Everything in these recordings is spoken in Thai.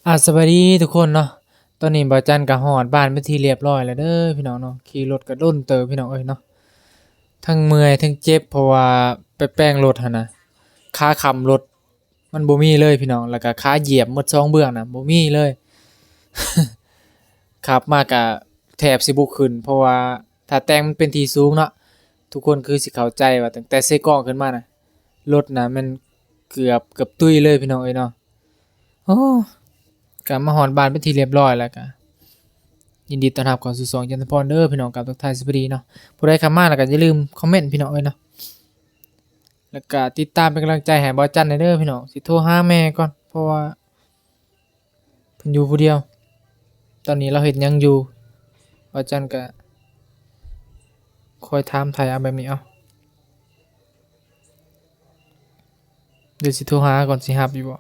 สวัสดีทุกคนเนาะตอนนี้บ่าวจันก็ฮอดบ้านเป็นที่เรียบร้อยแล้วเด้อพี่น้องเนาะขี่รถก็ด้นเติบพี่น้องเอ้ยเนาะทั้งเมื่อยทั้งเจ็บเพราะว่าไปแปลงรถหั่นน่ะขาค้ำรถมันบ่มีเลยพี่น้องแล้วก็ขาเหยียบหมดสองเบื้องน่ะบ่มีเลยขับมาก็แทบสิบ่ขึ้นเพราะว่าถ้าแต่งมันเป็นที่สูงเนาะทุกคนคือสิเข้าใจว่าตั้งแต่ใส่กล้องขึ้นมาน่ะรถน่ะมันเกือบตุ้ยเลยพี่น้องเอ้ยเนาะโอ้ก็มาฮอดบ้านเป็นที่เรียบร้อยแล้วก็ ยินดีต้อนรับเข้าสู่ช่องจันทพรเด้อพี่น้องกับทักทายสวัสดีเนาะผู้ใดเข้ามาแล้วก็อย่าลืมคอมเมนต์พี่น้องเอ้ยเนาะแล้วก็ติดตามเป็นกำลังใจให้บ่าวจันเด้อพี่น้องสิโทรหาแม่ก่อนเพราะว่าเพิ่นอยู่ผู้เดียวตอนนี้เราเฮ็ดหยังอยู่บ่าวจันก็คอยถามไทยเอาแบบนี้เอาเดี๋ยวสิโทรหาก่อนสิรับอยู่บ่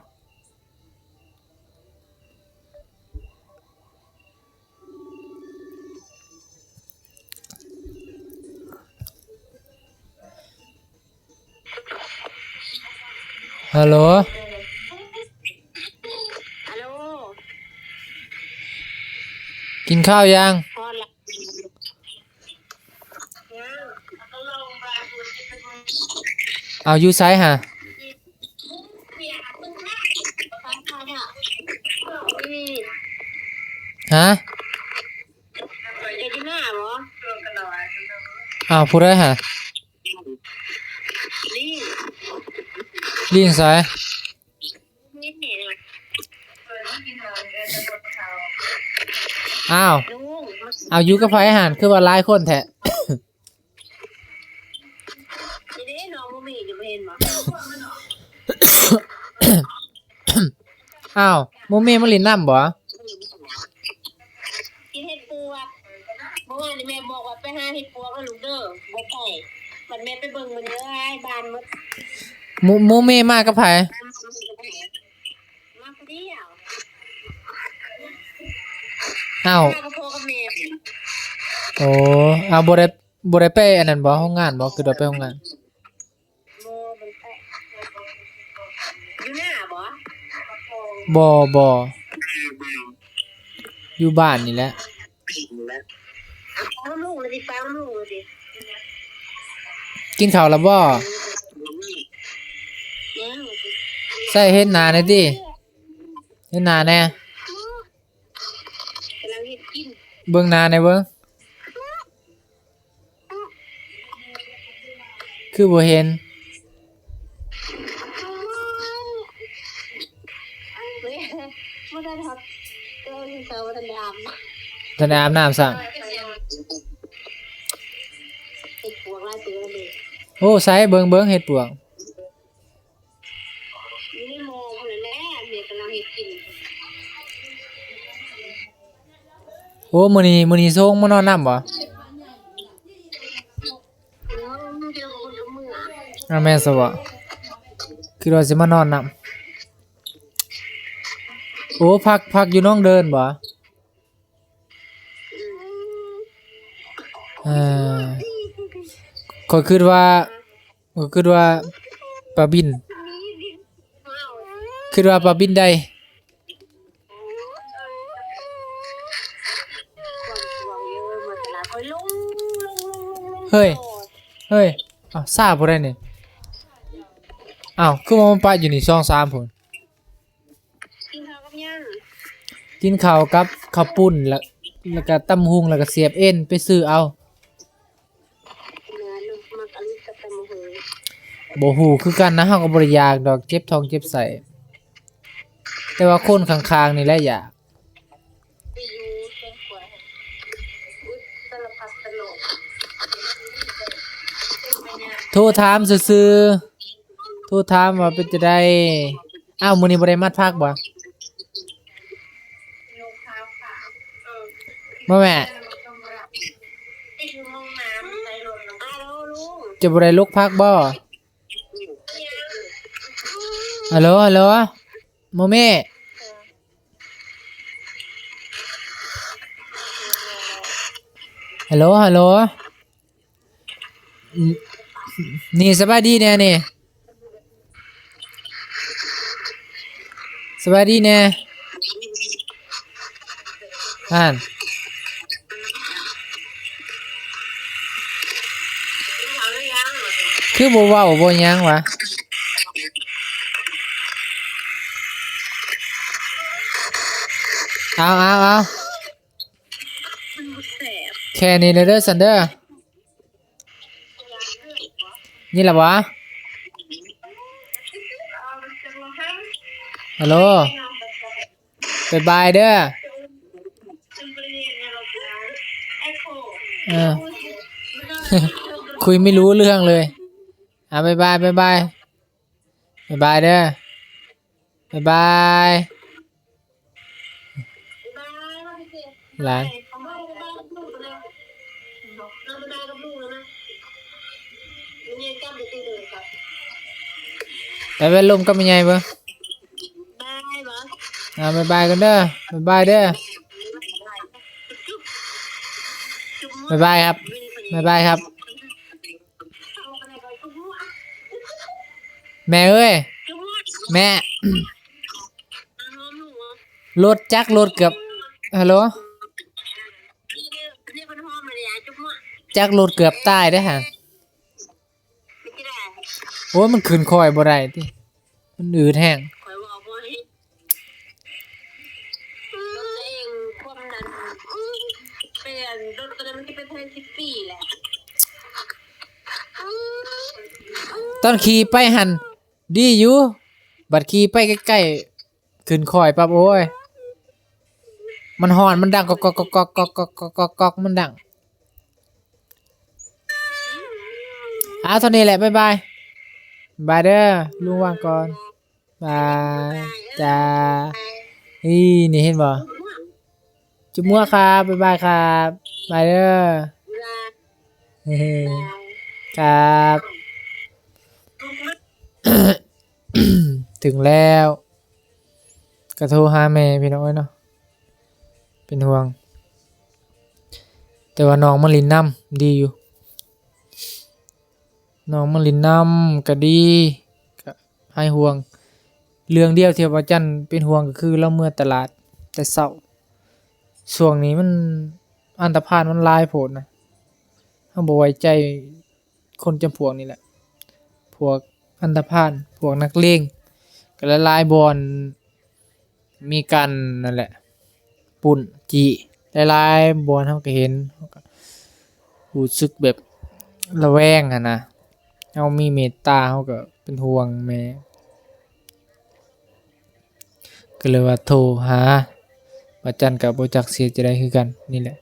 ฮัลโหลฮัลโหลกินข้าวยังพอละเอาอยู่ไสหะฮะเจดีหน้าเหรออ้าวผู้ใดหะนี่เลี้ยงไสนี่เนี่ย อ้าว ลุง เอาอยู่กับไผหั่นคือว่าหลายคนแท้ นี่เด้น้องบ่มีจะเห็นบ่ อ้าวโมเมมาลินน้ำบ่ กินเห็ดปวกเมื่อวานนี่แม่บอกว่าไปหาเห็ดปวกแล้วลูกเด้อบ่ไปบัดแม่ไปเบิ่งมันเด้อไอ้บ้านหมดโมเมมากับไผมาคนเดียว อ้าว มากับพ่อกับแม่ โอ้อ้าวบ่ได้ไปอันนั้นบ่โรงงานบ่คือว่าไปโรงงานบ่มันไปอยู่หน้าบ่ บ่อยู่บ้านนี่แหละเอาลูกเลยสิฟังลูกเลยสิ กินข้าวแล้วบ่ ยัง ใส่เฮ็ดหน้าหน่อยติเฮ็ดหน้าแหน่ กำลังเฮ็ดกิน เบิ่งหน้าหน่อยเบิ่งคือบ่เห็น เฮ้ยบ่ได้ทอดเออเซาบ่ทันได้อาบ ท่านได้อาบน้ำซัง เฮ็ดปวกหลายตัวเลย โอ้ใส่เบิ่งเฮ็ดปวก อยู่ในหม้อพุ่นแหละแม่กำลังเฮ็ดกิน โอ้มื้อนี้ส่งมานอนนำบ่เนาะเดี๋ยวคนกับมือ อ้าวแม่นซะบ่คิดว่าสิมานอนนำโอ้พักอยู่น้องเดินบ่เออข้อยคิดว่าปลาบินคิดว่าปลาบินได้ความเยอะมาตลาดค่อยลง เฮ้ยอ้าวซาบ่ได้นี่อ้าวคือว่ามันปะอยู่นี่2 3พุ่น กินข้าวกับยัง กินข้าวกับข้าวปุ้นแล้วก็ตำหุงแล้วก็เสียบเอ็นไปซื้อเอา เนื้อลูกมักอลิกับตะมะเฮย บ่ฮู้คือกันนะเฮาก็บ่ได้อยากดอกเจ็บท้องเจ็บไส้แต่ว่าคนข้างๆนี่แหละอยาก ไปอยู่เชียงขวายอุ๊ยสารพัดตลก โทรถามซื่อๆโทรถามว่าเป็นจั่งใดอ้าวมื้อนี้บ่ได้มัดผักบ่มาแม่ ไปอยู่ห้องน้ำใส่รถน้ำอ้าวลุง จะบ่ได้ลกผักบ่ฮัลโหลโมเมฮัลโหลอืมนี่สบายดีแน่นี่สบายดีแน่ อ่าน เอาหรือยัง คือบ่เว้าบ่หยังวะเอามันแสบ แค่นี้เลยเด้อซันเด้อนี่ล่ะวะฮัลโหลบ๊ายบายเด้อเออ คุยไม่รู้เรื่องเลยบ๊ายบายบ๊ายบายบ๊ายบายเด้อบ๊ายบายหลานไปเว้นลมก็ไม่ใหญ่เบิ่งบ๊ายบายกันเด้อบ๊ายบายเด้อบ๊ายบายครับบ๊ายบายครับแม่เอ้ยแม่รถจักรรถเกือบฮัลโหลจักรรถเกือบตายได้อฮะโอ้ยมันขึ้นคอยบ่ได้ติมันอืดแห้งตอนขี่ไปหันดีอยู่บัดขี่ไปใกล้ๆขึ้นคอยปั๊บโอ้ยมันฮ้อนมันดังก๊อกก๊อกก๊อกก๊อกก๊อกก๊อกก๊อกก๊อกมันดังเอาเท่านี้แหละบ๊ายบายบายเด้อลุงวางก่อนบายจ้านี่เห็นบ่จุ๊บมั่วครับบ๊ายบายครับบายเด้อเฮ้ครับ ถึงแล้วกระโทรหาแม่พี่น้องเอ้ยเนาะเป็นห่วงแต่ว่าน้องมาลินน้ำดีอยู่น้องมาลินน้ำก็ดีก็ให้ห่วงเรื่องเดียวที่ว่าจันเป็นห่วงก็คือเราเมื่อตลาดแต่เช้าช่วงนี้มันอันตรพาลมันหลายโพดนะเฮาบ่ไว้ใจคนจำพวกนี่แหละพวกอันธพาลพวกนักเลงก็หลายๆบ่อนมีกันนั่นแหละปุ่นจี้หลายๆบ่อนเฮาก็เห็นเฮาก็รู้สึกแบบระแวงอะนะเฮามีเมตตาเฮาก็เป็นห่วงแม่ก็เลยว่าโทรหาว่าจันก็บ่จักสิเฮ็ดจั่งใดคือกันนี่แหละ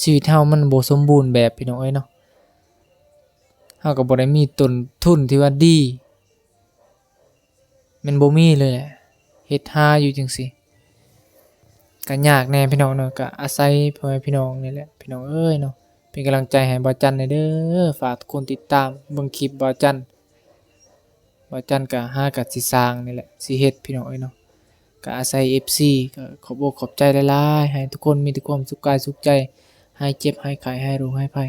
ชีวิตเฮามันบ่สมบูรณ์แบบพี่น้องเอ้ยเนาะเฮาก็บ่ได้มีต้นทุนที่ว่าดีมันบ่มีเลยแหละเฮ็ดหาอยู่จังซี่ก็ยากแหน่พี่น้องเนาะก็อาศัยพ่อแม่พี่น้องนี่แหละพี่น้องเอ้ยเนาะเป็นกำลังใจให้บ่าวจันหน่อยเด้อฝากทุกคนติดตามเบิ่งคลิปบ่าวจันก็หาก็สิสร้างนี่แหละสิเฮ็ดพี่น้องเอ้ยเนาะก็อาศัย FC ก็ขอบอกขอบใจหลายๆให้ทุกคนมีแต่ความสุขกายสุขใจหายเจ็บหายไข้หายโรคหายภัย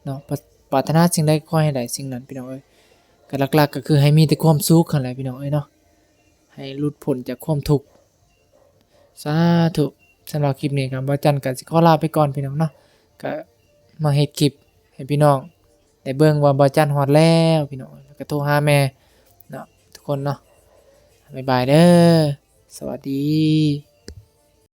เนาะปรารถนาสิ่งใดขอให้ได้สิ่งนั้นพี่น้องเอ้ยก็หลักๆก็คือให้มีแต่ความสุขนั่นแหละพี่น้องเอ้ยเนาะให้หลุดพ้นจากความทุกข์สาธุสำหรับคลิปนี้ครับบ่าวจันก็สิขอลาไปก่อนพี่น้องเนาะก็มาเฮ็ดคลิปให้พี่น้องได้เบิ่งว่าบ่าวจันฮอดแล้วพี่น้องแล้วก็โทรหาแม่เนาะทุกคนเนาะบ๊ายบายเด้อสวัสดี